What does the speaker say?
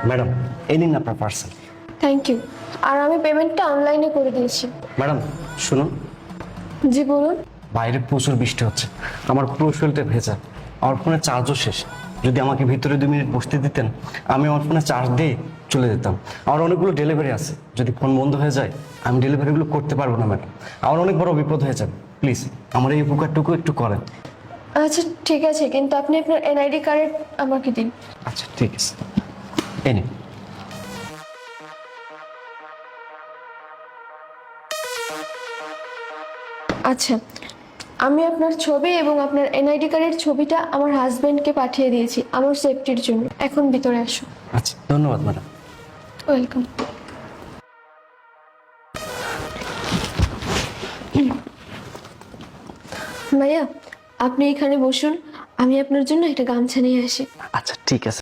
Madam এই নিন আপনার পার্সেল। Thank you. আর আমি পেমেন্টটা অনলাইনে করে দিয়েছি। ম্যাডাম শুনুন, জি বলুন। বাইরে প্রচুর বৃষ্টি হচ্ছে, আমার পুরো শরীরটা ভেজা, আমার ফোনে চার্জও শেষ। যদি আমাকে ভিতরে 2 মিনিট বসতে দিতেন, আমি আমার ফোনে চার্জ দিয়ে চলে যেতাম। আমার অনেকগুলো ডেলিভারি আছে, যদি ফোন বন্ধ হয়ে যায় আমি ডেলিভারিগুলো করতে পারবো না ম্যাডাম, আমার অনেক বড় বিপদ হয়ে যাবে। প্লিজ আমার এই উপকারটুকু একটু করেন। আচ্ছা ঠিক আছে, কিন্তু আপনি আপনার এনআইডি কার্ড আমাকে দিন। আচ্ছা ঠিক আছে, এই নিন। আচ্ছা, আমি আপনার ছবি এবং আপনার এনআইডি কার্ডের ছবিটা আমার হাজবেন্ডকে পাঠিয়ে দিয়েছি আমার সেফটির জন্য। এখন ভিতরে আসুন। আচ্ছা ধন্যবাদ ম্যাডাম। ওয়েলকাম। ভাইয়া, আপনি এখানে বসুন, আমি আপনার জন্য একটা গামছা নিয়ে আসি। আচ্ছা ঠিক আছে।